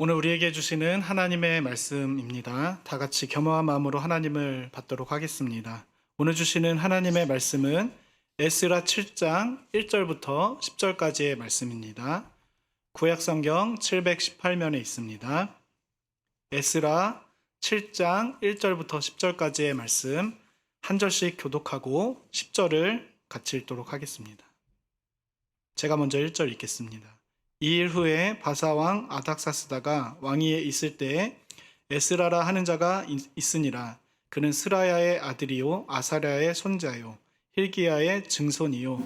오늘 우리에게 주시는 하나님의 말씀입니다. 다 같이 겸허한 마음으로 하나님을 받도록 하겠습니다. 오늘 주시는 하나님의 말씀은 에스라 7장 1절부터 10절까지의 말씀입니다. 구약성경 718면에 있습니다. 에스라 7장 1절부터 10절까지의 말씀 한 절씩 교독하고 10절을 같이 읽도록 하겠습니다. 제가 먼저 1절 읽겠습니다. 이 일 후에 바사왕 아닥사스다가 왕위에 있을 때에 에스라라 하는 자가 있으니라. 그는 스라야의 아들이요 아사랴의 손자요 힐기야의 증손이요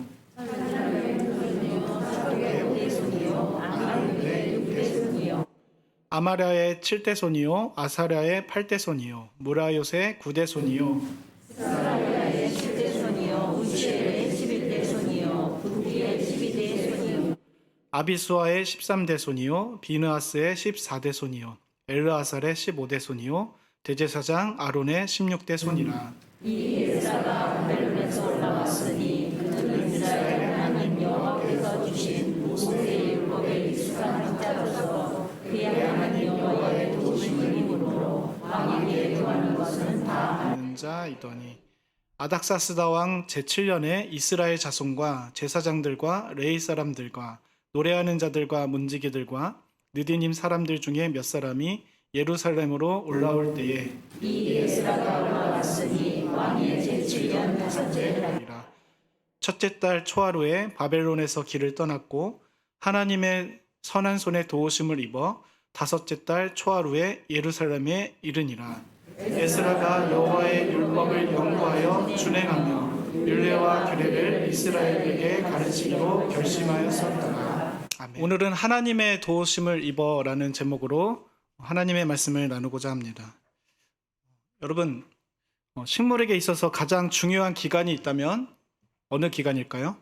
아마랴의 7대 손이요 아사랴의 8대 손이요 무라요의 9대 손이요 스라야의 7대 손이요 우시엘의 11대 손이요 부기의 12대 손이요 아비수아의 13대 손이요 비느하스의 14대 손이요 엘르아살의 15대 손이요 대제사장 아론의 16대 손이라. 이 에스라가 바벨론에서 올라왔으니 그는 이스라엘 하나님 여호와께서 주신 모세의 율법에 익숙한 자로서 그의 하나님 여호와의 도우심을 힘으로 왕에게 구하는 것은 다 아는 자이더니 아닥사스다 왕 제7년에 이스라엘 자손과 제사장들과 레위 사람들과 노래하는 자들과 문지기들과 느디님 사람들 중에 몇 사람이 예루살렘으로 올라올 때에 이 에스라가 올라왔으니 왕의 제7년 다섯째 달이라. 첫째 달 초하루에 바벨론에서 길을 떠났고 하나님의 선한 손에 도우심을 입어 다섯째 달 초하루에 예루살렘에 이르니라. 에스라가 여호와의 율법을 연구하여 준행하며 율례와 규례를 이스라엘에게 가르치기로 결심하였었더라. 아멘. 오늘은 하나님의 도우심을 입어라는 제목으로 하나님의 말씀을 나누고자 합니다. 여러분, 식물에게 있어서 가장 중요한 기간이 있다면 어느 기간일까요?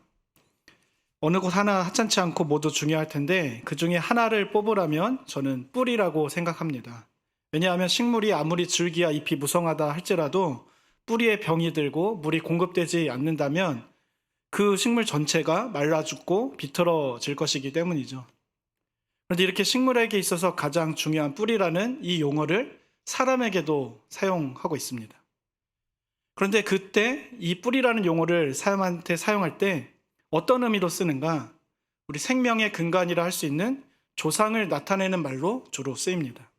어느 곳 하나 하찮지 않고 모두 중요할 텐데 그 중에 하나를 뽑으라면 저는 뿌리라고 생각합니다. 왜냐하면 식물이 아무리 줄기와 잎이 무성하다 할지라도 뿌리에 병이 들고 물이 공급되지 않는다면 그 식물 전체가 말라 죽고 비틀어질 것이기 때문이죠. 그런데 이렇게 식물에게 있어서 가장 중요한 뿌리라는 이 용어를 사람에게도 사용하고 있습니다. 그런데 그때 이 뿌리라는 용어를 사람한테 사용할 때 어떤 의미로 쓰는가? 우리 생명의 근간이라 할 수 있는 조상을 나타내는 말로 주로 쓰입니다.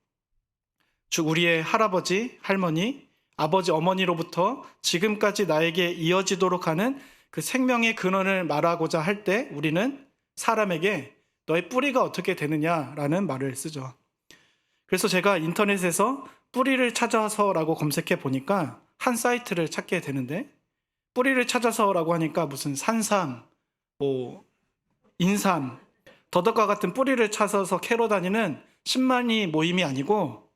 즉 우리의 할아버지, 할머니, 아버지, 어머니로부터 지금까지 나에게 이어지도록 하는 그 생명의 근원을 말하고자 할 때 우리는 사람에게 너의 뿌리가 어떻게 되느냐라는 말을 쓰죠. 그래서 제가 인터넷에서 뿌리를 찾아서라고 검색해 보니까 한 사이트를 찾게 되는데 뿌리를 찾아서라고 하니까 무슨 산삼, 인삼, 더덕과 같은 뿌리를 찾아서 캐러 다니는 신만이 모임이 아니고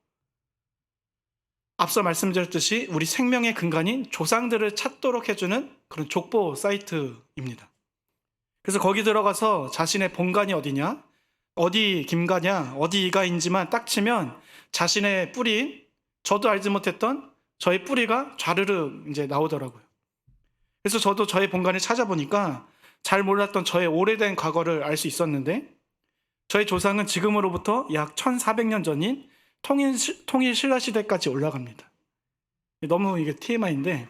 앞서 말씀드렸듯이 우리 생명의 근간인 조상들을 찾도록 해주는 그런 족보 사이트입니다. 그래서 거기 들어가서 자신의 본관이 어디냐, 어디 김가냐, 어디 이가인지만 딱 치면 자신의 뿌리, 저도 알지 못했던 저의 뿌리가 좌르르 이제 나오더라고요. 그래서 저도 저의 본관을 찾아보니까 잘 몰랐던 저의 오래된 과거를 알 수 있었는데 저의 조상은 지금으로부터 약 1400년 전인 통일 신라 시대까지 올라갑니다. 너무 이게 TMI인데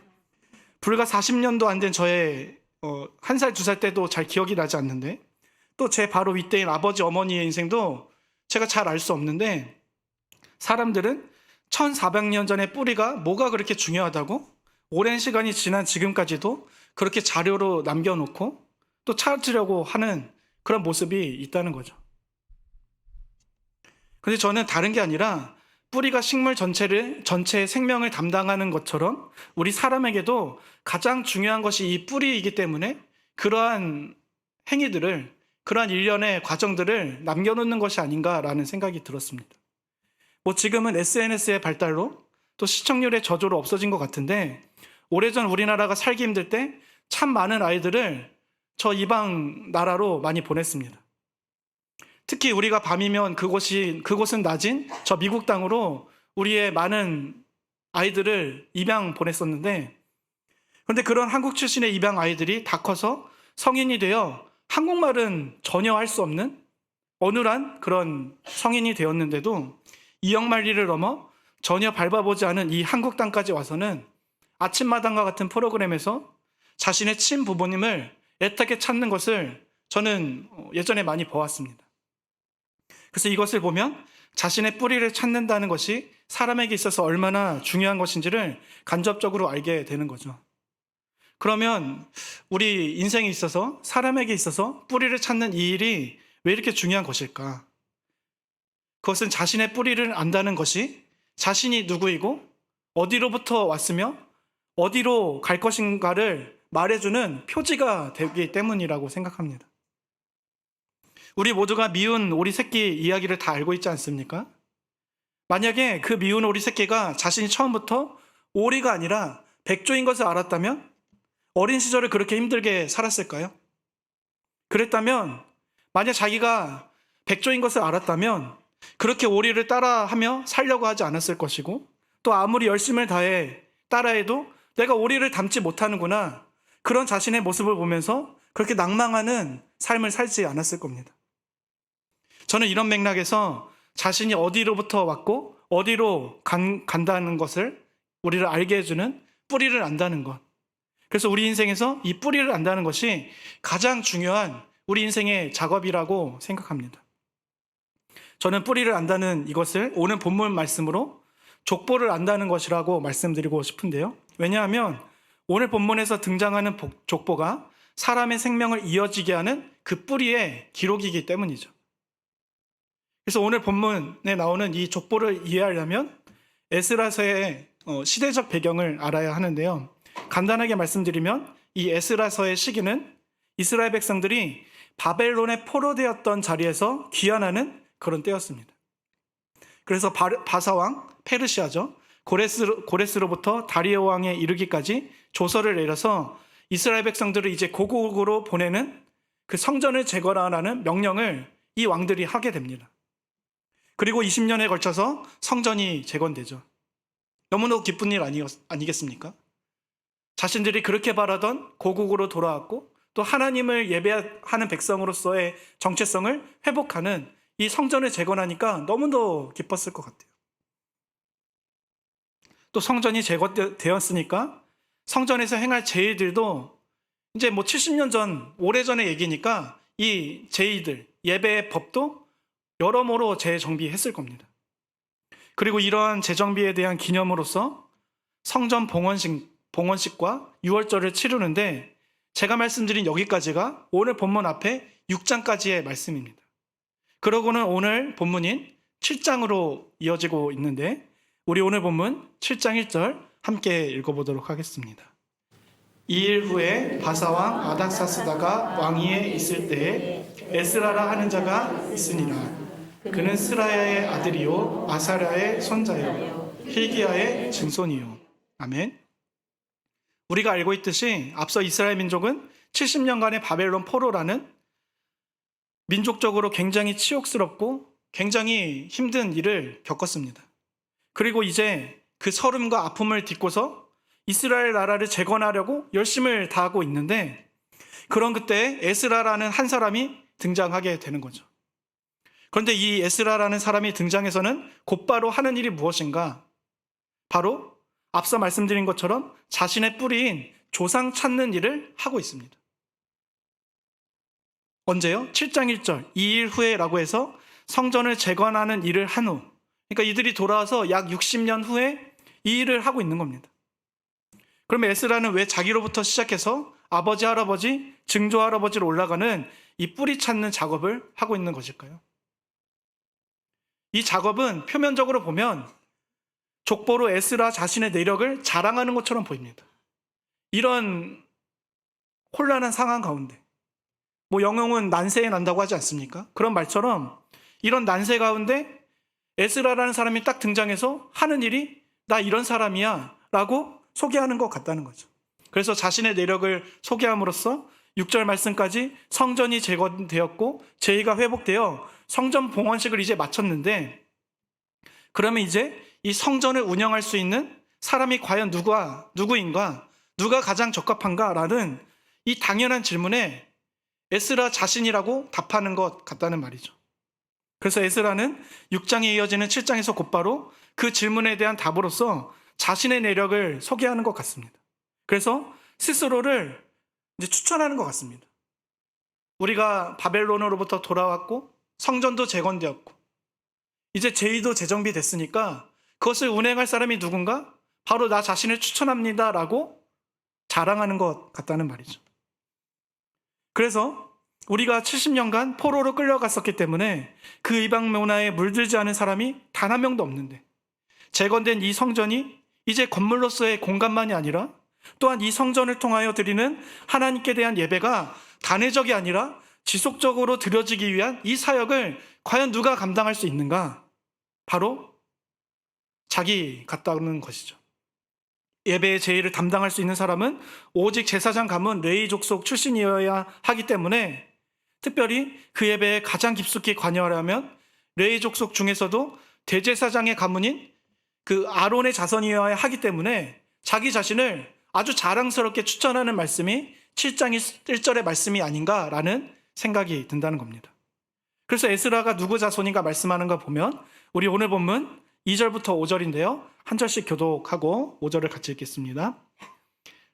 불과 40년도 안 된 저의 1살, 2살 때도 잘 기억이 나지 않는데 또 제 바로 윗대인 아버지, 어머니의 인생도 제가 잘 알 수 없는데 사람들은 1400년 전의 뿌리가 뭐가 그렇게 중요하다고 오랜 시간이 지난 지금까지도 그렇게 자료로 남겨놓고 또 찾으려고 하는 그런 모습이 있다는 거죠. 근데 저는 다른 게 아니라 뿌리가 식물 전체의 생명을 담당하는 것처럼 우리 사람에게도 가장 중요한 것이 이 뿌리이기 때문에 그러한 행위들을, 그러한 일련의 과정들을 남겨놓는 것이 아닌가라는 생각이 들었습니다. 지금은 SNS의 발달로 또 시청률의 저조로 없어진 것 같은데 오래전 우리나라가 살기 힘들 때 참 많은 아이들을 저 이방 나라로 많이 보냈습니다. 특히 우리가 밤이면 그곳은 낮인 저 미국 땅으로 우리의 많은 아이들을 입양 보냈었는데 그런데 그런 한국 출신의 입양 아이들이 다 커서 성인이 되어 한국말은 전혀 할 수 없는 어눌한 그런 성인이 되었는데도 이역만리를 넘어 전혀 밟아보지 않은 이 한국 땅까지 와서는 아침마당과 같은 프로그램에서 자신의 친부모님을 애타게 찾는 것을 저는 예전에 많이 보았습니다. 그래서 이것을 보면 자신의 뿌리를 찾는다는 것이 사람에게 있어서 얼마나 중요한 것인지를 간접적으로 알게 되는 거죠. 그러면 우리 인생에 있어서, 사람에게 있어서 뿌리를 찾는 이 일이 왜 이렇게 중요한 것일까? 그것은 자신의 뿌리를 안다는 것이 자신이 누구이고 어디로부터 왔으며 어디로 갈 것인가를 말해주는 표지가 되기 때문이라고 생각합니다. 우리 모두가 미운 오리 새끼 이야기를 다 알고 있지 않습니까? 만약에 그 미운 오리 새끼가 자신이 처음부터 오리가 아니라 백조인 것을 알았다면 어린 시절을 그렇게 힘들게 살았을까요? 그랬다면 만약 자기가 백조인 것을 알았다면 그렇게 오리를 따라하며 살려고 하지 않았을 것이고, 또 아무리 열심을 다해 따라해도 내가 오리를 닮지 못하는구나, 그런 자신의 모습을 보면서 그렇게 낭망하는 삶을 살지 않았을 겁니다. 저는 이런 맥락에서 자신이 어디로부터 왔고 어디로 간다는 것을 우리를 알게 해주는 뿌리를 안다는 것, 그래서 우리 인생에서 이 뿌리를 안다는 것이 가장 중요한 우리 인생의 작업이라고 생각합니다. 저는 뿌리를 안다는 이것을 오늘 본문 말씀으로 족보를 안다는 것이라고 말씀드리고 싶은데요. 왜냐하면 오늘 본문에서 등장하는 족보가 사람의 생명을 이어지게 하는 그 뿌리의 기록이기 때문이죠. 그래서 오늘 본문에 나오는 이 족보를 이해하려면 에스라서의 시대적 배경을 알아야 하는데요. 간단하게 말씀드리면 이 에스라서의 시기는 이스라엘 백성들이 바벨론에 포로되었던 자리에서 귀환하는 그런 때였습니다. 그래서 바사왕, 페르시아죠, 고레스로부터 다리오 왕에 이르기까지 조서를 내려서 이스라엘 백성들을 이제 고국으로 보내는 그 성전을 재건하라는 명령을 이 왕들이 하게 됩니다. 그리고 20년에 걸쳐서 성전이 재건되죠. 너무너무 기쁜 일 아니겠습니까? 자신들이 그렇게 바라던 고국으로 돌아왔고 또 하나님을 예배하는 백성으로서의 정체성을 회복하는 이 성전을 재건하니까 너무도 기뻤을 것 같아요. 또 성전이 재건되었으니까 성전에서 행할 제의들도 이제 70년 전, 오래전의 얘기니까 이 제의들, 예배의 법도 여러모로 재정비했을 겁니다. 그리고 이러한 재정비에 대한 기념으로서 성전 봉헌식과 유월절을 치르는데, 제가 말씀드린 여기까지가 오늘 본문 앞에 6장까지의 말씀입니다. 그러고는 오늘 본문인 7장으로 이어지고 있는데, 우리 오늘 본문 7장 1절 함께 읽어보도록 하겠습니다. 이 일 후에 바사왕 아닥사스다가 왕위에 있을 때에 에스라라 하는 자가 있으니라. 그는 스라야의 아들이요 아사랴의 손자요 hil기야의 증손이요. 아멘. 우리가 알고 있듯이 앞서 이스라엘 민족은 70년간의 바벨론 포로라는 민족적으로 굉장히 치욕스럽고 굉장히 힘든 일을 겪었습니다. 그리고 이제 그 서름과 아픔을 딛고서 이스라엘 나라를 재건하려고 열심을 다하고 있는데, 그런 그때 에스라라는 한 사람이 등장하게 되는 거죠. 그런데 이 에스라라는 사람이 등장해서는 곧바로 하는 일이 무엇인가? 바로 앞서 말씀드린 것처럼 자신의 뿌리인 조상 찾는 일을 하고 있습니다. 언제요? 7장 1절 이 일 후에라고 해서 성전을 재건하는 일을 한 후, 그러니까 이들이 돌아와서 약 60년 후에 이 일을 하고 있는 겁니다. 그러면 에스라는 왜 자기로부터 시작해서 아버지, 할아버지, 증조 할아버지로 올라가는 이 뿌리 찾는 작업을 하고 있는 것일까요? 이 작업은 표면적으로 보면 족보로 에스라 자신의 내력을 자랑하는 것처럼 보입니다. 이런 혼란한 상황 가운데, 영웅은 난세에 난다고 하지 않습니까? 그런 말처럼 이런 난세 가운데 에스라라는 사람이 딱 등장해서 하는 일이 나 이런 사람이야 라고 소개하는 것 같다는 거죠. 그래서 자신의 내력을 소개함으로써 6절 말씀까지 성전이 재건되었고 제의가 회복되어 성전 봉헌식을 이제 마쳤는데, 그러면 이제 이 성전을 운영할 수 있는 사람이 과연 누구인가, 누가 가장 적합한가라는 이 당연한 질문에 에스라 자신이라고 답하는 것 같다는 말이죠. 그래서 에스라는 6장에 이어지는 7장에서 곧바로 그 질문에 대한 답으로서 자신의 내력을 소개하는 것 같습니다. 그래서 스스로를 이제 추천하는 것 같습니다. 우리가 바벨론으로부터 돌아왔고 성전도 재건되었고 이제 제의도 재정비됐으니까 그것을 운행할 사람이 누군가? 바로 나 자신을 추천합니다 라고 자랑하는 것 같다는 말이죠. 그래서 우리가 70년간 포로로 끌려갔었기 때문에 그 이방 문화에 물들지 않은 사람이 단 한 명도 없는데 재건된 이 성전이 이제 건물로서의 공간만이 아니라 또한 이 성전을 통하여 드리는 하나님께 대한 예배가 단회적이 아니라 지속적으로 드려지기 위한 이 사역을 과연 누가 감당할 수 있는가? 바로 자기 같다는 것이죠. 예배의 제의를 담당할 수 있는 사람은 오직 제사장 가문 레위 족속 출신이어야 하기 때문에 특별히 그 예배에 가장 깊숙이 관여하려면 레위 족속 중에서도 대제사장의 가문인 그 아론의 자손이어야 하기 때문에 자기 자신을 아주 자랑스럽게 추천하는 말씀이 7장 1절의 말씀이 아닌가라는 생각이 든다는 겁니다. 그래서 에스라가 누구 자손인가 말씀하는가 보면 우리 오늘 본문 2절부터 5절인데요. 한 절씩 교독하고 5절을 같이 읽겠습니다.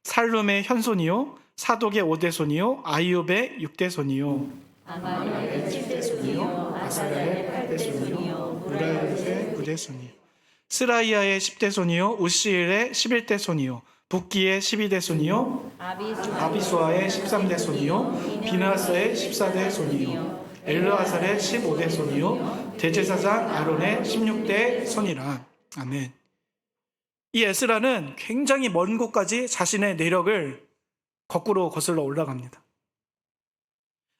살룸의 현손이요 사독의 5대손이요 아이읒의 6대손이요 아마리아의 7대손이요 아사랴의 8대손이요 우라의 9대손이요 스라이아의 10대손이요 우시일의 11대손이요 붓기의 12대손이요 아비수아의 13대손이요 비느하스의 14대손이요 엘르아살의 15대손이요 대제사장 아론의 16대손이라. 아멘. 이 에스라는 굉장히 먼 곳까지 자신의 내력을 거꾸로 거슬러 올라갑니다.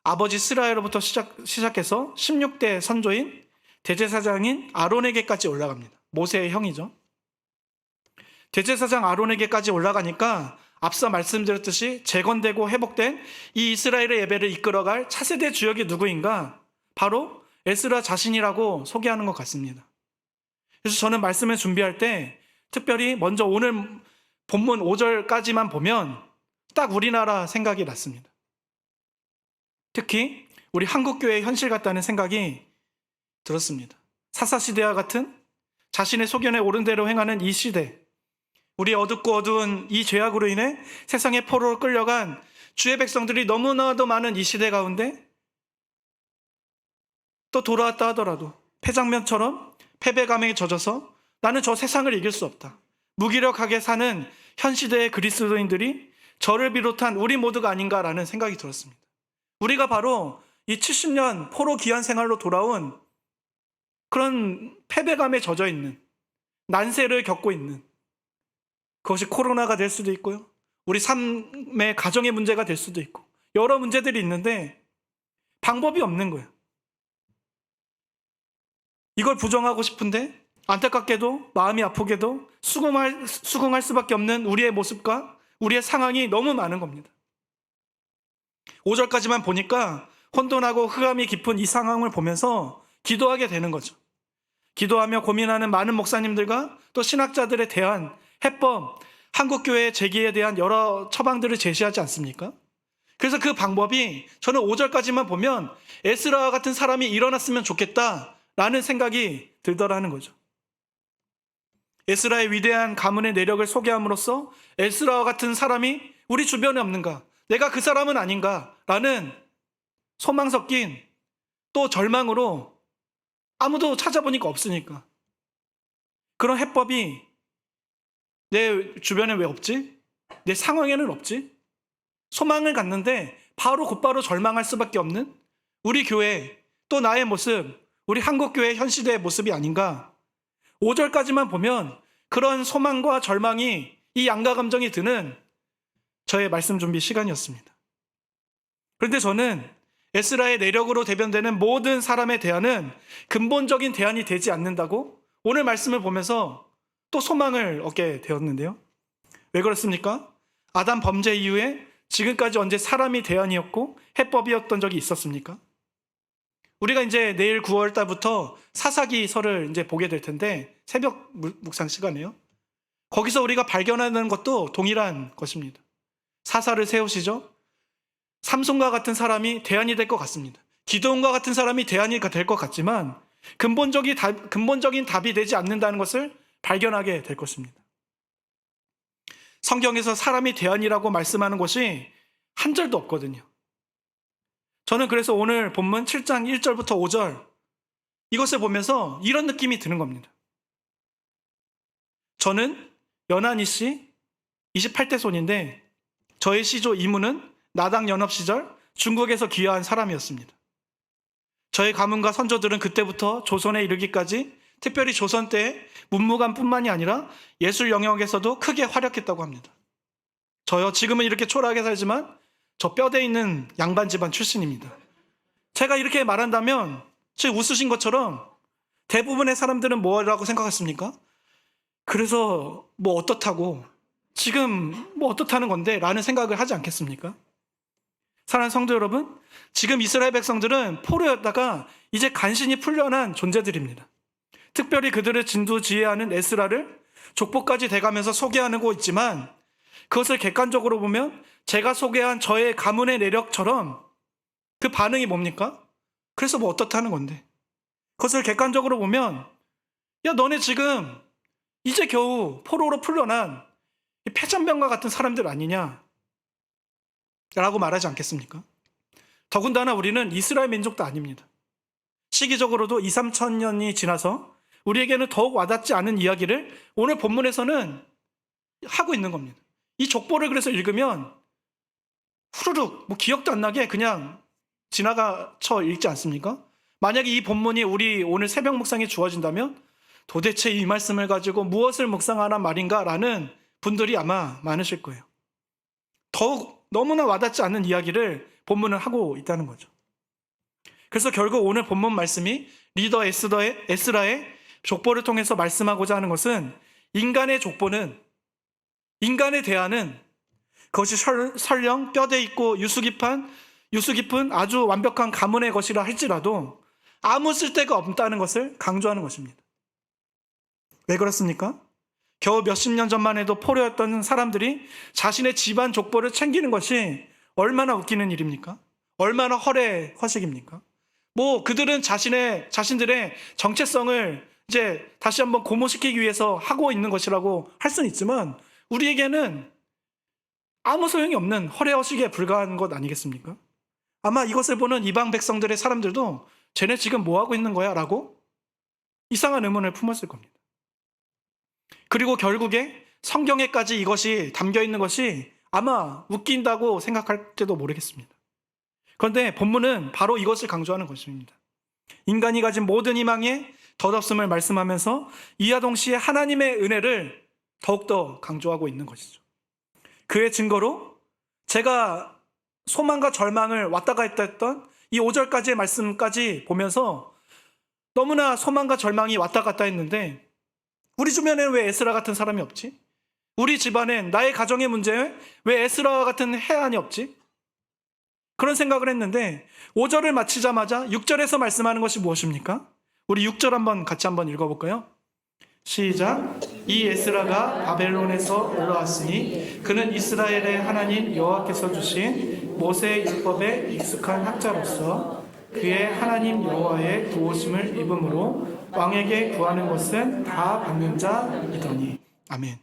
아버지 스라야로부터 시작해서 16대 선조인 대제사장인 아론에게까지 올라갑니다. 모세의 형이죠. 대제사장 아론에게까지 올라가니까 앞서 말씀드렸듯이 재건되고 회복된 이 이스라엘의 예배를 이끌어갈 차세대 주역이 누구인가? 바로 에스라 자신이라고 소개하는 것 같습니다. 그래서 저는 말씀을 준비할 때 특별히 먼저 오늘 본문 5절까지만 보면 딱 우리나라 생각이 났습니다. 특히 우리 한국교회의 현실 같다는 생각이 들었습니다. 사사시대와 같은 자신의 소견에 옳은 대로 행하는 이 시대, 우리 어둡고 어두운 이 죄악으로 인해 세상의 포로로 끌려간 주의 백성들이 너무나도 많은 이 시대 가운데 또 돌아왔다 하더라도 폐장면처럼 패배감에 젖어서 나는 저 세상을 이길 수 없다, 무기력하게 사는 현 시대의 그리스도인들이 저를 비롯한 우리 모두가 아닌가라는 생각이 들었습니다. 우리가 바로 이 70년 포로 귀환 생활로 돌아온 그런 패배감에 젖어 있는, 난세를 겪고 있는, 그것이 코로나가 될 수도 있고요, 우리 삶의 가정의 문제가 될 수도 있고 여러 문제들이 있는데 방법이 없는 거예요. 이걸 부정하고 싶은데 안타깝게도 마음이 아프게도 수긍할 수밖에 없는 우리의 모습과 우리의 상황이 너무 많은 겁니다. 5절까지만 보니까 혼돈하고 흑암이 깊은 이 상황을 보면서 기도하게 되는 거죠. 기도하며 고민하는 많은 목사님들과 또 신학자들에 대한 해법, 한국교회 재기에 대한 여러 처방들을 제시하지 않습니까? 그래서 그 방법이 저는 5절까지만 보면 에스라와 같은 사람이 일어났으면 좋겠다라는 생각이 들더라는 거죠. 에스라의 위대한 가문의 내력을 소개함으로써 에스라와 같은 사람이 우리 주변에 없는가? 내가 그 사람은 아닌가라는 소망 섞인 또 절망으로 아무도 찾아보니까 없으니까 그런 해법이 내 주변에 왜 없지? 내 상황에는 없지? 소망을 갖는데 곧바로 절망할 수밖에 없는 우리 교회, 또 나의 모습, 우리 한국교회 현 시대의 모습이 아닌가? 5절까지만 보면 그런 소망과 절망이 이 양가 감정이 드는 저의 말씀 준비 시간이었습니다. 그런데 저는 에스라의 내력으로 대변되는 모든 사람의 대안은 근본적인 대안이 되지 않는다고 오늘 말씀을 보면서 또 소망을 얻게 되었는데요. 왜 그렇습니까? 아담 범죄 이후에 지금까지 언제 사람이 대안이었고 해법이었던 적이 있었습니까? 우리가 이제 내일 9월 달부터 사사기서를 이제 보게 될 텐데 새벽 묵상 시간이에요. 거기서 우리가 발견하는 것도 동일한 것입니다. 사사를 세우시죠. 삼손과 같은 사람이 대안이 될 것 같습니다. 기드온과 같은 사람이 대안이 될 것 같지만 근본적인 답이 되지 않는다는 것을 발견하게 될 것입니다. 성경에서 사람이 대안이라고 말씀하는 것이 한 절도 없거든요. 저는 그래서 오늘 본문 7장 1절부터 5절 이것을 보면서 이런 느낌이 드는 겁니다. 저는 연한이 씨 28대 손인데 저의 시조 이무는 나당 연합 시절 중국에서 귀화한 사람이었습니다. 저의 가문과 선조들은 그때부터 조선에 이르기까지 특별히 조선 때에 문무관뿐만이 아니라 예술 영역에서도 크게 활약했다고 합니다. 저요 지금은 이렇게 초라하게 살지만 저 뼈대 있는 양반 집안 출신입니다. 제가 이렇게 말한다면 지금 웃으신 것처럼 대부분의 사람들은 뭐라고 생각했습니까? 그래서 뭐 어떻다고 지금 뭐 어떻다는 건데 라는 생각을 하지 않겠습니까? 사랑하는 성도 여러분, 지금 이스라엘 백성들은 포로였다가 이제 간신히 풀려난 존재들입니다. 특별히 그들을 진두지휘하는 에스라를 족보까지 돼가면서 소개하고 있지만 그것을 객관적으로 보면 제가 소개한 저의 가문의 내력처럼 그 반응이 뭡니까? 그래서 뭐 어떻다는 건데. 그것을 객관적으로 보면 야 너네 지금 이제 겨우 포로로 풀려난 패잔병과 같은 사람들 아니냐 라고 말하지 않겠습니까? 더군다나 우리는 이스라엘 민족도 아닙니다. 시기적으로도 2, 3천 년이 지나서 우리에게는 더욱 와닿지 않은 이야기를 오늘 본문에서는 하고 있는 겁니다. 이 족보를 그래서 읽으면 후루룩 뭐 기억도 안 나게 그냥 지나가쳐 읽지 않습니까? 만약에 이 본문이 우리 오늘 새벽 묵상에 주어진다면 도대체 이 말씀을 가지고 무엇을 묵상하란 말인가 라는 분들이 아마 많으실 거예요. 더욱 너무나 와닿지 않는 이야기를 본문은 하고 있다는 거죠. 그래서 결국 오늘 본문 말씀이 리더 에스라의 족보를 통해서 말씀하고자 하는 것은 인간의 족보는, 인간의 대안은 그것이 설령 뼈대 있고 유수 깊은 아주 완벽한 가문의 것이라 할지라도 아무 쓸데가 없다는 것을 강조하는 것입니다. 왜 그렇습니까? 겨우 몇십 년 전만 해도 포로였던 사람들이 자신의 집안 족보를 챙기는 것이 얼마나 웃기는 일입니까? 얼마나 허례허식입니까? 뭐 그들은 자신들의 정체성을 이제 다시 한번 고무시키기 위해서 하고 있는 것이라고 할 수는 있지만 우리에게는 아무 소용이 없는 허례허식에 불과한 것 아니겠습니까? 아마 이것을 보는 이방 백성들의 사람들도 쟤네 지금 뭐 하고 있는 거야? 라고 이상한 의문을 품었을 겁니다. 그리고 결국에 성경에까지 이것이 담겨 있는 것이 아마 웃긴다고 생각할지도 모르겠습니다. 그런데 본문은 바로 이것을 강조하는 것입니다. 인간이 가진 모든 희망에 덧없음을 말씀하면서 이와 동시에 하나님의 은혜를 더욱더 강조하고 있는 것이죠. 그의 증거로 제가 소망과 절망을 왔다 갔다 했던 이 5절까지의 말씀까지 보면서 너무나 소망과 절망이 왔다 갔다 했는데 우리 주변에는 왜 에스라 같은 사람이 없지? 우리 집안엔 나의 가정의 문제에 왜 에스라와 같은 해안이 없지? 그런 생각을 했는데 5절을 마치자마자 6절에서 말씀하는 것이 무엇입니까? 우리 6절 같이 한번 읽어볼까요? 시작. 이 에스라가 바벨론에서 올라왔으니 그는 이스라엘의 하나님 여호와께서 주신 모세의 율법에 익숙한 학자로서 그의 하나님 여호와의 도우심을 입음으로 왕에게 구하는 것은 다 받는 자이더니. 아멘.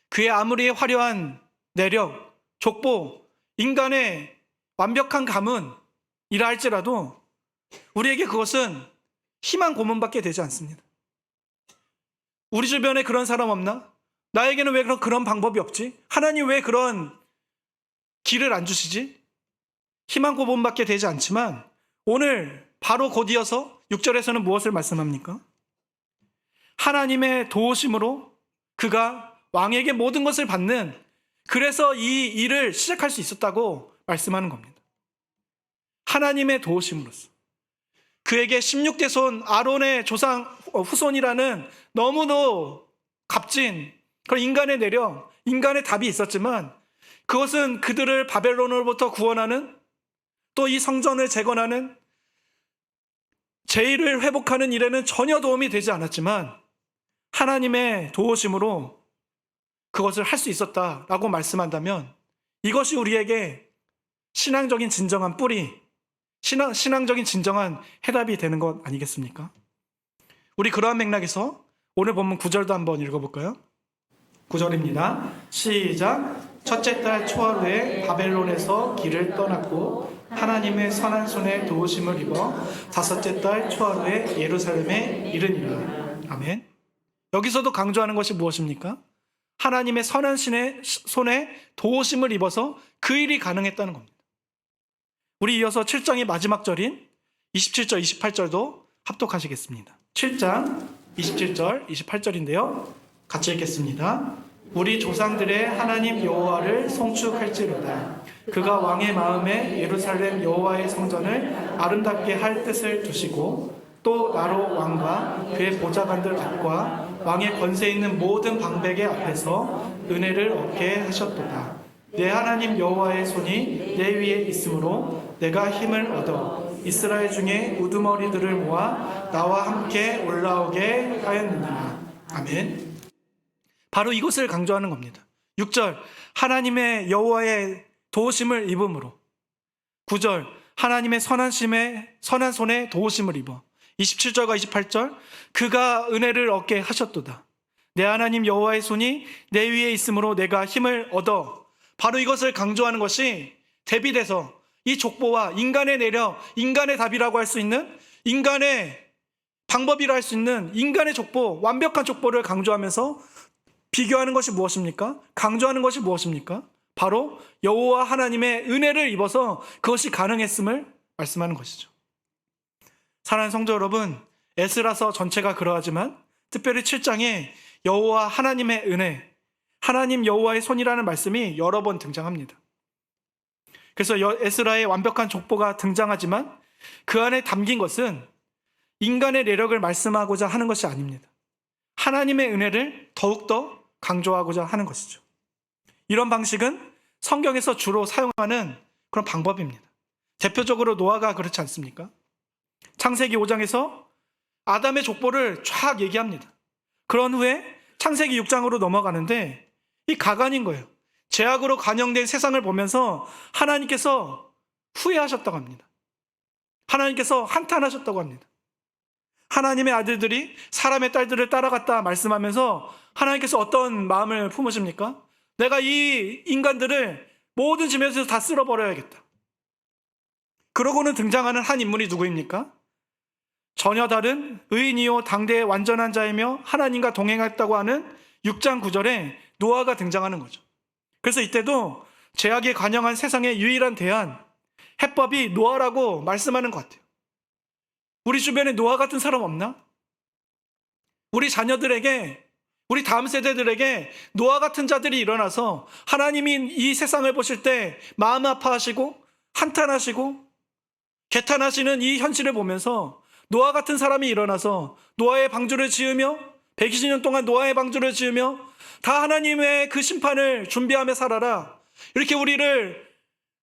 그의 아무리 화려한 내력, 족보, 인간의 완벽한 가문이라 할지라도 우리에게 그것은 희망 고문밖에 되지 않습니다. 우리 주변에 그런 사람 없나? 나에게는 왜 그런 방법이 없지? 하나님 왜 그런 길을 안 주시지? 희망 고문밖에 되지 않지만 오늘 바로 곧 이어서 6절에서는 무엇을 말씀합니까? 하나님의 도우심으로 그가 왕에게 모든 것을 받는, 그래서 이 일을 시작할 수 있었다고 말씀하는 겁니다. 하나님의 도우심으로써 그에게 16대 손 아론의 후손이라는 너무도 값진 그런 인간의 내력, 인간의 답이 있었지만 그것은 그들을 바벨론으로부터 구원하는, 또 이 성전을 재건하는, 제의를 회복하는 일에는 전혀 도움이 되지 않았지만 하나님의 도우심으로 그것을 할 수 있었다라고 말씀한다면 이것이 우리에게 신앙적인 진정한 뿌리, 신앙적인 진정한 해답이 되는 것 아니겠습니까? 우리 그러한 맥락에서 오늘 본문 9절도 한번 읽어볼까요? 9절입니다. 시작. 첫째 달 초하루에 바벨론에서 길을 떠났고 하나님의 선한 손에 도우심을 입어 다섯째 달 초하루에 예루살렘에 이르니라. 아멘. 여기서도 강조하는 것이 무엇입니까? 하나님의 선한 손에 도우심을 입어서 그 일이 가능했다는 겁니다. 우리 이어서 7장의 마지막 절인 27절, 28절도 합독하시겠습니다. 7장 27절, 28절인데요. 같이 읽겠습니다. 우리 조상들의 하나님 여호와를 송축할지로다. 그가 왕의 마음에 예루살렘 여호와의 성전을 아름답게 할 뜻을 두시고 또 나로 왕과 그의 보좌관들 앞과 왕의 권세 있는 모든 방백의 앞에서 은혜를 얻게 하셨도다. 내 하나님 여호와의 손이 내 위에 있으므로 내가 힘을 얻어 이스라엘 중에 우두머리들을 모아 나와 함께 올라오게 하였느니라. 아멘. 바로 이것을 강조하는 겁니다. 6절 하나님의 여호와의 도우심을 입음으로, 9절 하나님의 선한 손에 도우심을 입어, 27절과 28절 그가 은혜를 얻게 하셨도다. 내 하나님 여호와의 손이 내 위에 있으므로 내가 힘을 얻어. 바로 이것을 강조하는 것이 대비돼서 이 족보와 인간의 내력, 인간의 답이라고 할 수 있는, 인간의 방법이라 할 수 있는 인간의 족보, 완벽한 족보를 강조하면서 비교하는 것이 무엇입니까? 강조하는 것이 무엇입니까? 바로 여호와 하나님의 은혜를 입어서 그것이 가능했음을 말씀하는 것이죠. 사랑하는 성도 여러분, 에스라서 전체가 그러하지만 특별히 7장에 여호와 하나님의 은혜, 하나님 여호와의 손이라는 말씀이 여러 번 등장합니다. 그래서 에스라의 완벽한 족보가 등장하지만 그 안에 담긴 것은 인간의 내력을 말씀하고자 하는 것이 아닙니다. 하나님의 은혜를 더욱더 강조하고자 하는 것이죠. 이런 방식은 성경에서 주로 사용하는 그런 방법입니다. 대표적으로 노아가 그렇지 않습니까? 창세기 5장에서 아담의 족보를 쫙 얘기합니다. 그런 후에 창세기 6장으로 넘어가는데 이 가관인 거예요. 죄악으로 관영된 세상을 보면서 하나님께서 후회하셨다고 합니다. 하나님께서 한탄하셨다고 합니다. 하나님의 아들들이 사람의 딸들을 따라갔다 말씀하면서 하나님께서 어떤 마음을 품으십니까? 내가 이 인간들을 모든 지면에서 다 쓸어버려야겠다. 그러고는 등장하는 한 인물이 누구입니까? 전혀 다른 의인이요 당대의 완전한 자이며 하나님과 동행했다고 하는 6장 9절에 노아가 등장하는 거죠. 그래서 이때도 죄악에 관영한 세상의 유일한 대안, 해법이 노아라고 말씀하는 것 같아요. 우리 주변에 노아 같은 사람 없나? 우리 자녀들에게, 우리 다음 세대들에게 노아 같은 자들이 일어나서 하나님이 이 세상을 보실 때 마음 아파하시고 한탄하시고 개탄하시는 이 현실을 보면서 노아 같은 사람이 일어나서 노아의 방주를 지으며 120년 동안 노아의 방주를 지으며 다 하나님의 그 심판을 준비하며 살아라, 이렇게 우리를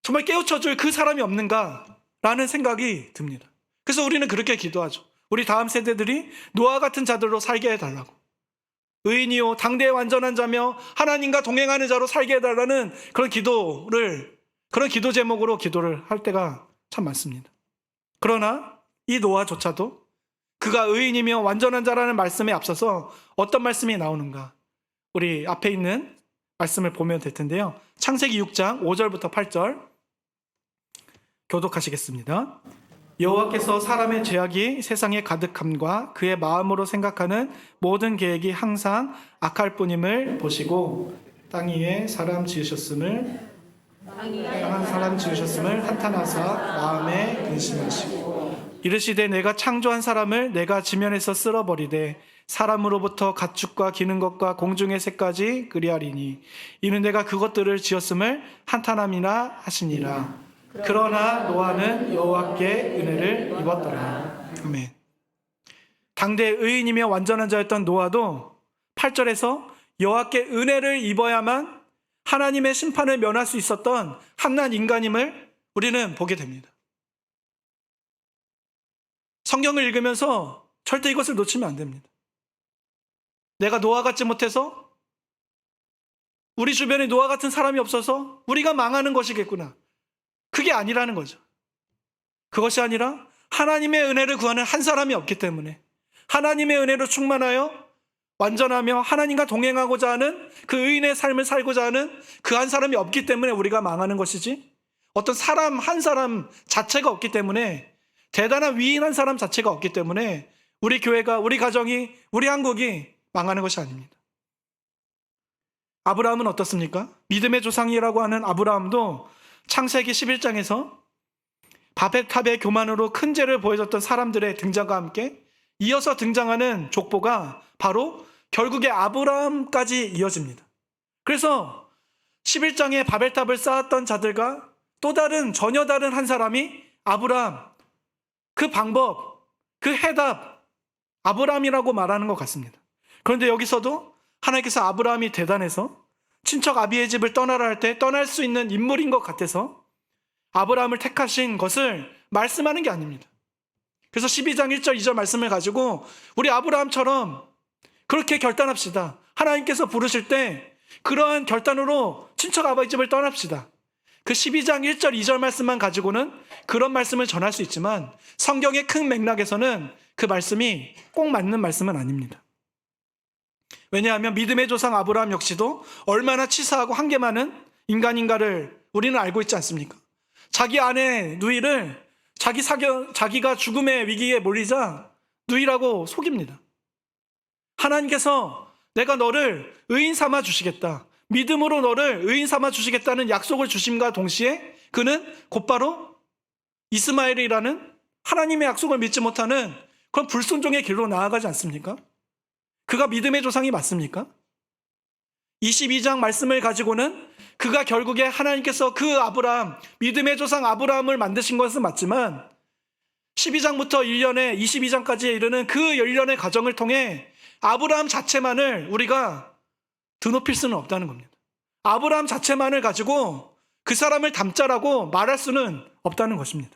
정말 깨우쳐줄 그 사람이 없는가라는 생각이 듭니다. 그래서 우리는 그렇게 기도하죠. 우리 다음 세대들이 노아 같은 자들로 살게 해달라고, 의인이요 당대의 완전한 자며 하나님과 동행하는 자로 살게 해달라는 그런 기도 제목으로 기도를 할 때가 참 많습니다. 그러나 이 노아조차도 그가 의인이며 완전한 자라는 말씀에 앞서서 어떤 말씀이 나오는가, 우리 앞에 있는 말씀을 보면 될 텐데요. 창세기 6장 5절부터 8절 교독하시겠습니다. 여호와께서 사람의 죄악이 세상에 가득함과 그의 마음으로 생각하는 모든 계획이 항상 악할 뿐임을 보시고 땅 위에 사람 지으셨음을 한탄하사 마음에 근심하시고 이르시되 내가 창조한 사람을 내가 지면에서 쓸어버리되 사람으로부터 가축과 기는 것과 공중의 새까지 그리하리니 이는 내가 그것들을 지었음을 한탄함이나 하시니라. 그러나 노아는 여호와께 은혜를 입었더라. 아멘. 당대 의인이며 완전한 자였던 노아도 8절에서 여호와께 은혜를 입어야만 하나님의 심판을 면할 수 있었던 한낱 인간임을 우리는 보게 됩니다. 성경을 읽으면서 절대 이것을 놓치면 안 됩니다. 내가 노아 같지 못해서, 우리 주변에 노아 같은 사람이 없어서 우리가 망하는 것이겠구나, 그게 아니라는 거죠. 그것이 아니라 하나님의 은혜를 구하는 한 사람이 없기 때문에, 하나님의 은혜로 충만하여 완전하며 하나님과 동행하고자 하는 그 의인의 삶을 살고자 하는 그 한 사람이 없기 때문에 우리가 망하는 것이지, 어떤 사람 한 사람 자체가 없기 때문에, 대단한 위인한 사람 자체가 없기 때문에 우리 교회가, 우리 가정이, 우리 한국이 망하는 것이 아닙니다. 아브라함은 어떻습니까? 믿음의 조상이라고 하는 아브라함도 창세기 11장에서 바벨탑의 교만으로 큰 죄를 보여줬던 사람들의 등장과 함께 이어서 등장하는 족보가 바로 결국에 아브라함까지 이어집니다. 그래서 11장에 바벨탑을 쌓았던 자들과 또 다른, 전혀 다른 한 사람이 아브라함, 그 방법, 그 해답, 아브라함이라고 말하는 것 같습니다. 그런데 여기서도 하나님께서 아브라함이 대단해서 친척 아비의 집을 떠나라 할 때 떠날 수 있는 인물인 것 같아서 아브라함을 택하신 것을 말씀하는 게 아닙니다. 그래서 12장 1절 2절 말씀을 가지고 우리 아브라함처럼 그렇게 결단합시다. 하나님께서 부르실 때 그러한 결단으로 친척 아버지 집을 떠납시다. 그 12장 1절 2절 말씀만 가지고는 그런 말씀을 전할 수 있지만 성경의 큰 맥락에서는 그 말씀이 꼭 맞는 말씀은 아닙니다. 왜냐하면 믿음의 조상 아브라함 역시도 얼마나 치사하고 한계 많은 인간인가를 우리는 알고 있지 않습니까? 자기 아내 누이를 자기가 죽음의 위기에 몰리자 누이라고 속입니다. 하나님께서 내가 너를 의인 삼아 주시겠다, 믿음으로 너를 의인 삼아 주시겠다는 약속을 주심과 동시에 그는 곧바로 이스마엘이라는 하나님의 약속을 믿지 못하는 그런 불순종의 길로 나아가지 않습니까? 그가 믿음의 조상이 맞습니까? 22장 말씀을 가지고는 그가 결국에 하나님께서 그 아브라함, 믿음의 조상 아브라함을 만드신 것은 맞지만 12장부터 1년에 22장까지에 이르는 그 1년의 과정을 통해 아브라함 자체만을 우리가 드높일 수는 없다는 겁니다. 아브라함 자체만을 가지고 그 사람을 닮자라고 말할 수는 없다는 것입니다.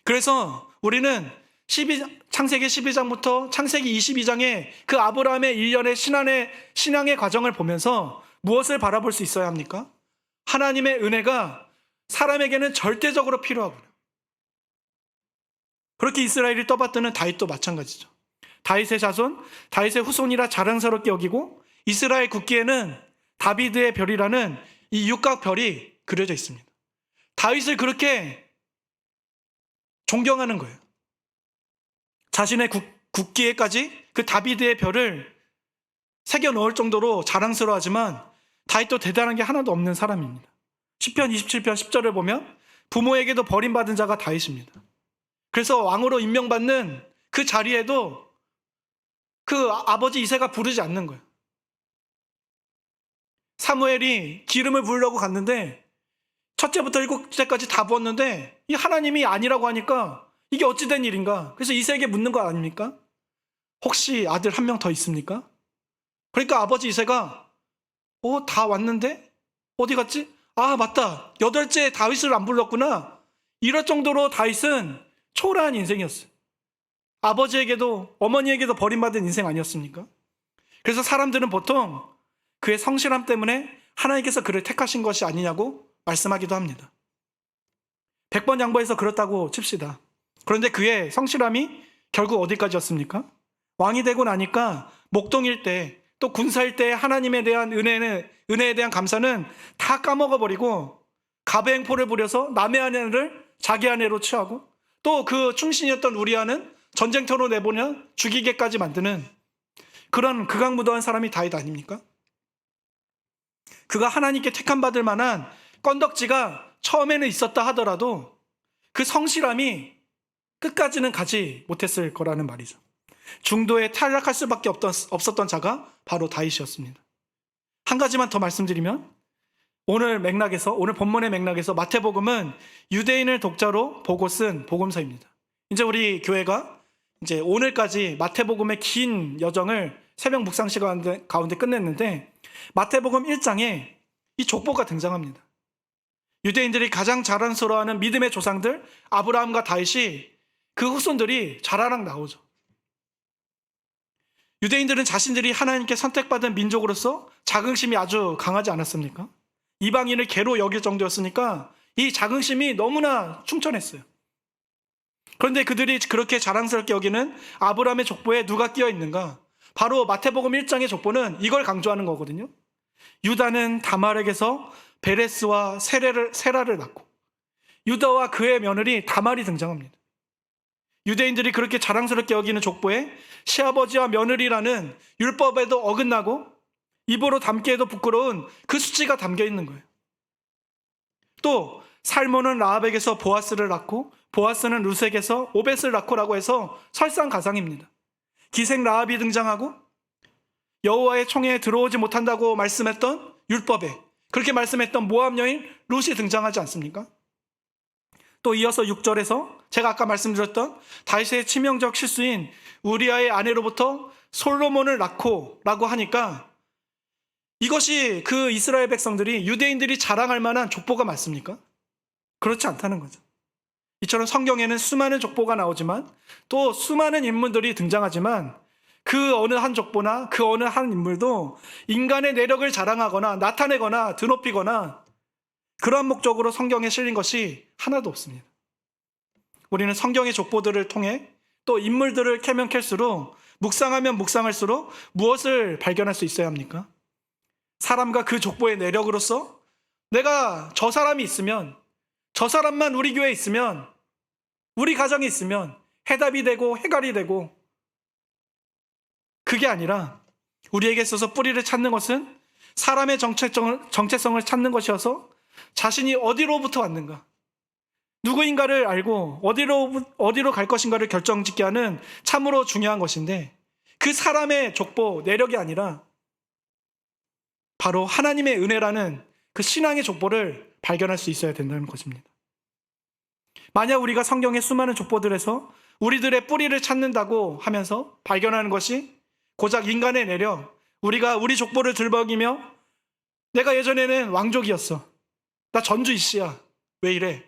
그래서 우리는 창세기 12장부터 창세기 22장의 그 아브라함의 1년의 신앙의 과정을 보면서 무엇을 바라볼 수 있어야 합니까? 하나님의 은혜가 사람에게는 절대적으로 필요하구나. 그렇게 이스라엘이 떠받드는 다윗도 마찬가지죠. 다윗의 자손, 다윗의 후손이라 자랑스럽게 여기고 이스라엘 국기에는 다비드의 별이라는 이 육각별이 그려져 있습니다. 다윗을 그렇게 존경하는 거예요. 자신의 국기에까지 그 다비드의 별을 새겨 넣을 정도로 자랑스러워하지만 다윗도 대단한 게 하나도 없는 사람입니다. 시편 27편 10절을 보면 부모에게도 버림받은 자가 다윗입니다. 그래서 왕으로 임명받는 그 자리에도 그 아버지 이새가 부르지 않는 거예요. 사무엘이 기름을 부으려고 갔는데 첫째부터 7째까지 다 부었는데 이 하나님이 아니라고 하니까 이게 어찌 된 일인가? 그래서 이새에게 묻는 거 아닙니까? 혹시 아들 한 명 더 있습니까? 그러니까 아버지 이새가 다 왔는데? 어디 갔지? 아 맞다, 8째 다윗을 안 불렀구나. 이럴 정도로 다윗은 초라한 인생이었어요. 아버지에게도 어머니에게도 버림받은 인생 아니었습니까? 그래서 사람들은 보통 그의 성실함 때문에 하나님께서 그를 택하신 것이 아니냐고 말씀하기도 합니다. 100번 양보해서 그렇다고 칩시다. 그런데 그의 성실함이 결국 어디까지였습니까? 왕이 되고 나니까 목동일 때, 또 군사일 때 하나님에 대한 은혜에 대한 감사는 다 까먹어버리고 가배행포를 부려서 남의 아내를 자기 아내로 취하고 또 그 충신이었던 우리아는 전쟁터로 내보내 죽이게까지 만드는 그런 극악무도한 사람이 다윗 아닙니까? 그가 하나님께 택함받을 만한 건덕지가 처음에는 있었다 하더라도 그 성실함이 끝까지는 가지 못했을 거라는 말이죠. 중도에 탈락할 수밖에 없었던 자가 바로 다윗이었습니다. 한 가지만 더 말씀드리면 오늘 본문의 맥락에서 마태복음은 유대인을 독자로 보고 쓴 복음서입니다. 이제 우리 교회가 이제 오늘까지 마태복음의 긴 여정을 새벽 묵상 시간 가운데 끝냈는데 마태복음 1장에 이 족보가 등장합니다. 유대인들이 가장 자랑스러워하는 믿음의 조상들 아브라함과 다윗이 그 후손들이 자라락 나오죠. 유대인들은 자신들이 하나님께 선택받은 민족으로서 자긍심이 아주 강하지 않았습니까? 이방인을 개로 여길 정도였으니까 이 자긍심이 너무나 충천했어요. 그런데 그들이 그렇게 자랑스럽게 여기는 아브라함의 족보에 누가 끼어 있는가? 바로 마태복음 1장의 족보는 이걸 강조하는 거거든요. 유다는 다말에게서 베레스와 세라를 낳고, 유다와 그의 며느리 다말이 등장합니다. 유대인들이 그렇게 자랑스럽게 여기는 족보에 시아버지와 며느리라는 율법에도 어긋나고 입으로 담기에도 부끄러운 그 수치가 담겨 있는 거예요. 또 살몬은 라합에게서 보아스를 낳고, 보아스는 루색에서 오벳을 낳고라고 해서 설상가상입니다. 기생 라합이 등장하고 여호와의 총회에 들어오지 못한다고 말씀했던 율법에 그렇게 말씀했던 모압 여인 룻이 등장하지 않습니까? 또 이어서 6절에서 제가 아까 말씀드렸던 다윗의 치명적 실수인 우리아의 아내로부터 솔로몬을 낳고 라고 하니까, 이것이 그 이스라엘 백성들이, 유대인들이 자랑할 만한 족보가 맞습니까? 그렇지 않다는 거죠. 이처럼 성경에는 수많은 족보가 나오지만 또 수많은 인물들이 등장하지만 그 어느 한 족보나 그 어느 한 인물도 인간의 내력을 자랑하거나 나타내거나 드높이거나 그러한 목적으로 성경에 실린 것이 하나도 없습니다. 우리는 성경의 족보들을 통해 또 인물들을 캐면 캘수록, 묵상하면 묵상할수록 무엇을 발견할 수 있어야 합니까? 사람과 그 족보의 내력으로서 내가 저 사람이 있으면, 저 사람만 우리 교회에 있으면, 우리 가정에 있으면 해답이 되고 해갈이 되고, 그게 아니라 우리에게 있어서 뿌리를 찾는 것은 사람의 정체성을 찾는 것이어서 자신이 어디로부터 왔는가, 누구인가를 알고 어디로 갈 것인가를 결정짓게 하는 참으로 중요한 것인데, 그 사람의 족보, 내력이 아니라 바로 하나님의 은혜라는 그 신앙의 족보를 발견할 수 있어야 된다는 것입니다. 만약 우리가 성경의 수많은 족보들에서 우리들의 뿌리를 찾는다고 하면서 발견하는 것이 고작 인간의 내력, 우리가 우리 족보를 들먹이며 내가 예전에는 왕족이었어, 나 전주 이씨야, 왜 이래,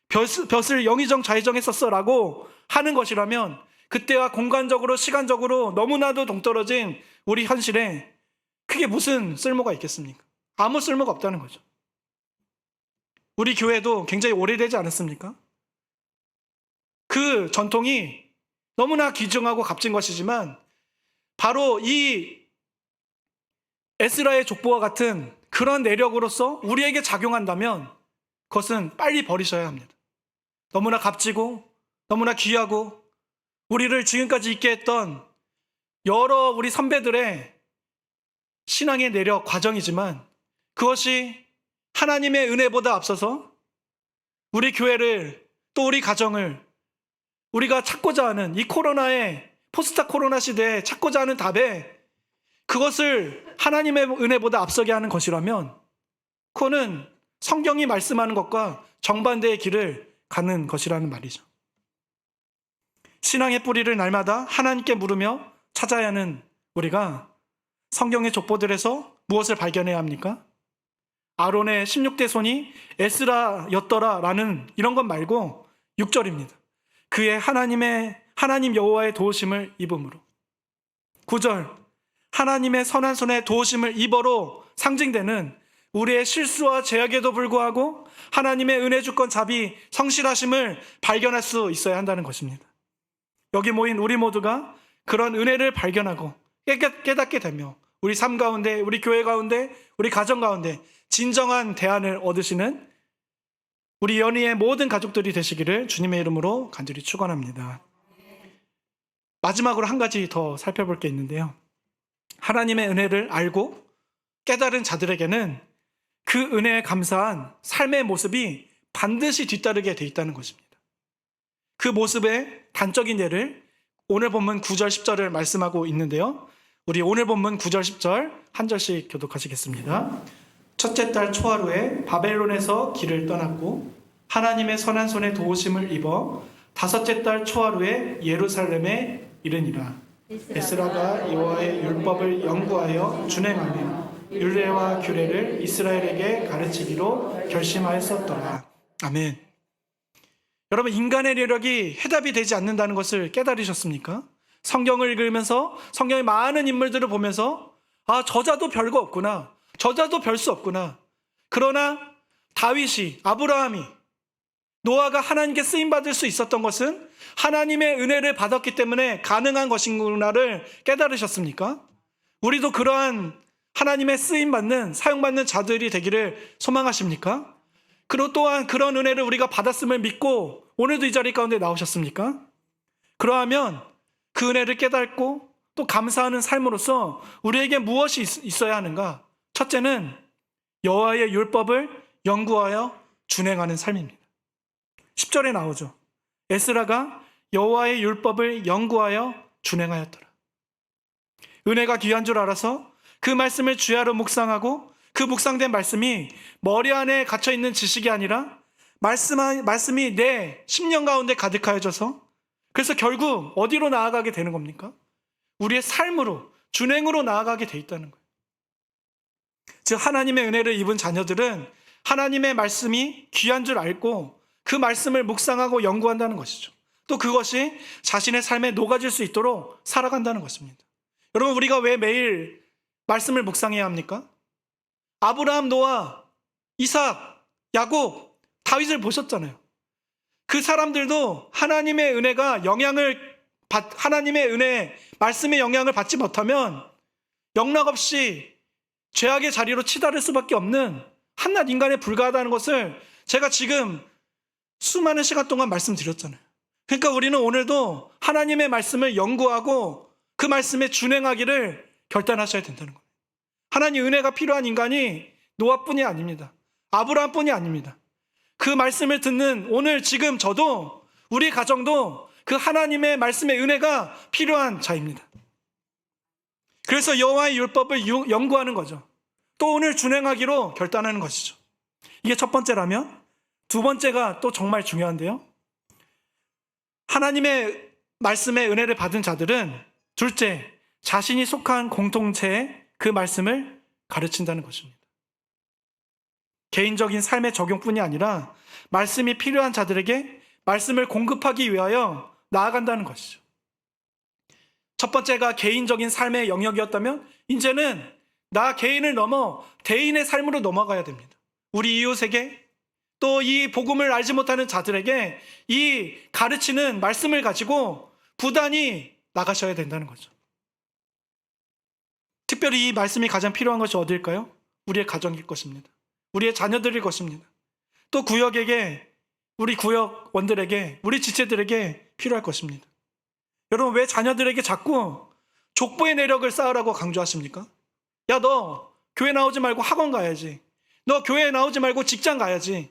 벼슬 영의정 좌의정 했었어 라고 하는 것이라면, 그때와 공간적으로 시간적으로 너무나도 동떨어진 우리 현실에 그게 무슨 쓸모가 있겠습니까? 아무 쓸모가 없다는 거죠. 우리 교회도 굉장히 오래되지 않았습니까? 그 전통이 너무나 귀중하고 값진 것이지만 바로 이 에스라의 족보와 같은 그런 내력으로서 우리에게 작용한다면 그것은 빨리 버리셔야 합니다. 너무나 값지고 너무나 귀하고 우리를 지금까지 있게 했던 여러 우리 선배들의 신앙의 내력 과정이지만, 그것이 하나님의 은혜보다 앞서서 우리 교회를, 또 우리 가정을, 우리가 찾고자 하는 이 코로나의 포스트 코로나 시대에 찾고자 하는 답에 그것을 하나님의 은혜보다 앞서게 하는 것이라면, 그거는 성경이 말씀하는 것과 정반대의 길을 가는 것이라는 말이죠. 신앙의 뿌리를 날마다 하나님께 물으며 찾아야 하는 우리가 성경의 족보들에서 무엇을 발견해야 합니까? 아론의 16대 손이 에스라였더라 라는 이런 것 말고 6절입니다. 그의 하나님 여호와의 도우심을 입음으로. 9절, 하나님의 선한 손에 도우심을 입어로 상징되는 우리의 실수와 제약에도 불구하고 하나님의 은혜 주권 자비 성실하심을 발견할 수 있어야 한다는 것입니다. 여기 모인 우리 모두가 그런 은혜를 발견하고 깨닫게 되며 우리 삶 가운데, 우리 교회 가운데, 우리 가정 가운데 진정한 대안을 얻으시는 우리 연희의 모든 가족들이 되시기를 주님의 이름으로 간절히 축원합니다. 마지막으로 한 가지 더 살펴볼 게 있는데요. 하나님의 은혜를 알고 깨달은 자들에게는 그 은혜에 감사한 삶의 모습이 반드시 뒤따르게 돼 있다는 것입니다. 그 모습의 단적인 예를 오늘 본문 9절 10절을 말씀하고 있는데요. 우리 오늘 본문 9절 10절 한 절씩 교독하시겠습니다. 첫째 달 초하루에 바벨론에서 길을 떠났고 하나님의 선한 손에 도우심을 입어 다섯째 달 초하루에 예루살렘에 이르니라. 에스라가 여호와의 율법을 연구하여 준행하며 율례와 규례를 이스라엘에게 가르치기로 결심하였었더라. 아멘. 여러분, 인간의 내력이 해답이 되지 않는다는 것을 깨달으셨습니까? 성경을 읽으면서 성경의 많은 인물들을 보면서 저자도 별거 없구나, 저자도 별 수 없구나. 그러나 다윗이, 아브라함이, 노아가 하나님께 쓰임받을 수 있었던 것은 하나님의 은혜를 받았기 때문에 가능한 것인구나를 깨달으셨습니까? 우리도 그러한 하나님의 쓰임받는, 사용받는 자들이 되기를 소망하십니까? 그리고 또한 그런 은혜를 우리가 받았음을 믿고 오늘도 이 자리 가운데 나오셨습니까? 그러하면 그 은혜를 깨닫고 또 감사하는 삶으로서 우리에게 무엇이 있어야 하는가? 첫째는 여호와의 율법을 연구하여 준행하는 삶입니다. 10절에 나오죠. 에스라가 여호와의 율법을 연구하여 준행하였더라. 은혜가 귀한 줄 알아서 그 말씀을 주야로 묵상하고 그 묵상된 말씀이 머리 안에 갇혀있는 지식이 아니라 말씀이 내 심령 가운데 가득하여져서 그래서 결국 어디로 나아가게 되는 겁니까? 우리의 삶으로, 준행으로 나아가게 돼 있다는 거예요. 즉 하나님의 은혜를 입은 자녀들은 하나님의 말씀이 귀한 줄 알고 그 말씀을 묵상하고 연구한다는 것이죠. 또 그것이 자신의 삶에 녹아질 수 있도록 살아간다는 것입니다. 여러분, 우리가 왜 매일 말씀을 묵상해야 합니까? 아브라함, 노아, 이삭, 야곱, 다윗을 보셨잖아요. 그 사람들도 하나님의 은혜, 말씀의 영향을 받지 못하면 영락없이 죄악의 자리로 치달을 수밖에 없는 한낱 인간에 불과하다는 것을 제가 지금 수많은 시간 동안 말씀드렸잖아요. 그러니까 우리는 오늘도 하나님의 말씀을 연구하고 그 말씀에 준행하기를 결단하셔야 된다는 거예요. 하나님 은혜가 필요한 인간이 노아뿐이 아닙니다. 아브라함뿐이 아닙니다. 그 말씀을 듣는 오늘 지금 저도 우리 가정도 그 하나님의 말씀의 은혜가 필요한 자입니다. 그래서 여호와의 율법을 연구하는 거죠. 또 오늘 준행하기로 결단하는 것이죠. 이게 첫 번째라면 두 번째가 또 정말 중요한데요. 하나님의 말씀의 은혜를 받은 자들은 둘째, 자신이 속한 공동체에 그 말씀을 가르친다는 것입니다. 개인적인 삶의 적용뿐이 아니라 말씀이 필요한 자들에게 말씀을 공급하기 위하여 나아간다는 것이죠. 첫 번째가 개인적인 삶의 영역이었다면 이제는 나 개인을 넘어 대인의 삶으로 넘어가야 됩니다. 우리 이웃에게 또 이 복음을 알지 못하는 자들에게 이 가르치는 말씀을 가지고 부단히 나가셔야 된다는 거죠. 특별히 이 말씀이 가장 필요한 것이 어딜까요? 우리의 가정일 것입니다. 우리의 자녀들일 것입니다. 또 우리 구역원들에게, 우리 지체들에게 필요할 것입니다. 여러분, 왜 자녀들에게 자꾸 족보의 내력을 쌓으라고 강조하십니까? 야, 너 교회 나오지 말고 학원 가야지. 너 교회 나오지 말고 직장 가야지.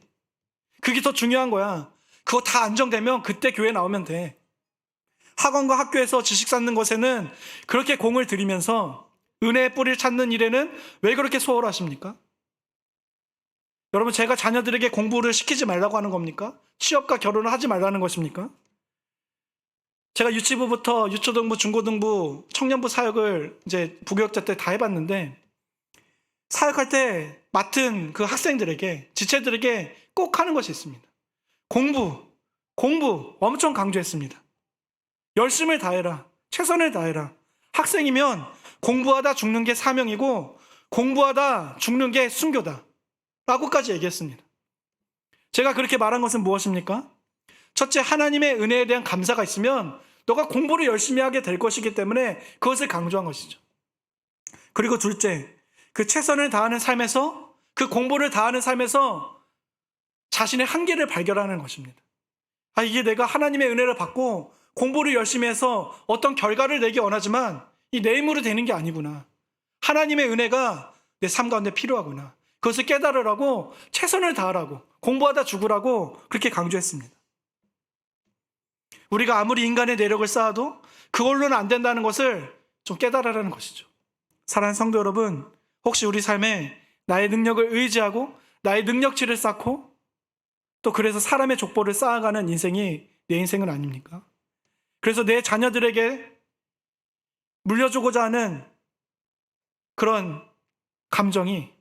그게 더 중요한 거야. 그거 다 안정되면 그때 교회 나오면 돼. 학원과 학교에서 지식 쌓는 것에는 그렇게 공을 들이면서 은혜의 뿌리를 찾는 일에는 왜 그렇게 소홀하십니까? 여러분, 제가 자녀들에게 공부를 시키지 말라고 하는 겁니까? 취업과 결혼을 하지 말라는 것입니까? 제가 유치부부터 유초등부, 중고등부, 청년부 사역을 이제 부교육자 때 다 해봤는데 사역할 때 맡은 그 학생들에게, 지체들에게 꼭 하는 것이 있습니다. 공부 엄청 강조했습니다. 열심을 다해라. 최선을 다해라. 학생이면 공부하다 죽는 게 사명이고 공부하다 죽는 게 순교다 라고까지 얘기했습니다. 제가 그렇게 말한 것은 무엇입니까? 첫째, 하나님의 은혜에 대한 감사가 있으면 너가 공부를 열심히 하게 될 것이기 때문에 그것을 강조한 것이죠. 그리고 둘째, 그 최선을 다하는 삶에서, 그 공부를 다하는 삶에서 자신의 한계를 발견하는 것입니다. 이게 내가 하나님의 은혜를 받고 공부를 열심히 해서 어떤 결과를 내기 원하지만 이 내 힘으로 되는 게 아니구나. 하나님의 은혜가 내 삶 가운데 필요하구나. 그것을 깨달으라고, 최선을 다하라고, 공부하다 죽으라고 그렇게 강조했습니다. 우리가 아무리 인간의 내력을 쌓아도 그걸로는 안 된다는 것을 좀 깨달으라는 것이죠. 사랑하는 성도 여러분, 혹시 우리 삶에 나의 능력을 의지하고 나의 능력치를 쌓고 또 그래서 사람의 족보를 쌓아가는 인생이 내 인생은 아닙니까? 그래서 내 자녀들에게 물려주고자 하는 그런 감정이,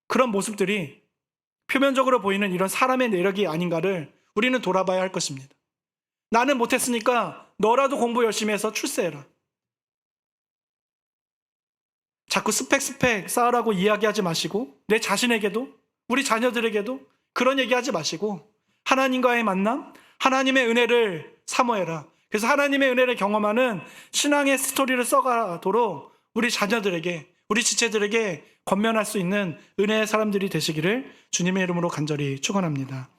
그런 모습들이 표면적으로 보이는 이런 사람의 내력이 아닌가를 우리는 돌아봐야 할 것입니다. 나는 못했으니까 너라도 공부 열심히 해서 출세해라. 자꾸 스펙 쌓으라고 이야기하지 마시고 내 자신에게도 우리 자녀들에게도 그런 얘기하지 마시고 하나님과의 만남, 하나님의 은혜를 사모해라. 그래서 하나님의 은혜를 경험하는 신앙의 스토리를 써가도록 우리 자녀들에게, 우리 지체들에게 권면할 수 있는 은혜의 사람들이 되시기를 주님의 이름으로 간절히 축원합니다.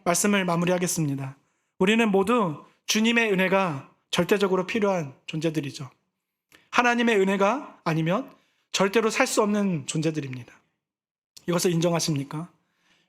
말씀을 마무리하겠습니다. 우리는 모두 주님의 은혜가 절대적으로 필요한 존재들이죠. 하나님의 은혜가 아니면 절대로 살 수 없는 존재들입니다. 이것을 인정하십니까?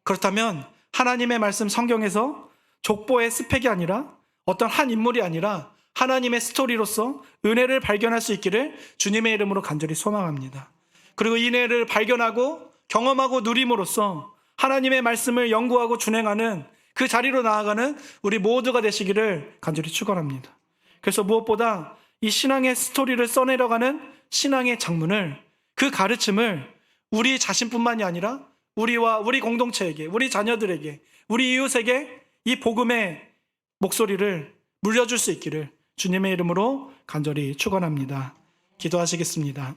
그렇다면 하나님의 말씀 성경에서 족보의 스펙이 아니라 어떤 한 인물이 아니라 하나님의 스토리로서 은혜를 발견할 수 있기를 주님의 이름으로 간절히 소망합니다. 그리고 이 은혜를 발견하고 경험하고 누림으로써 하나님의 말씀을 연구하고 준행하는 그 자리로 나아가는 우리 모두가 되시기를 간절히 축원합니다. 그래서 무엇보다 이 신앙의 스토리를 써내려가는 신앙의 작문을, 그 가르침을 우리 자신뿐만이 아니라 우리와 우리 공동체에게, 우리 자녀들에게, 우리 이웃에게 이 복음의 목소리를 물려줄 수 있기를 주님의 이름으로 간절히 축원합니다. 기도하시겠습니다.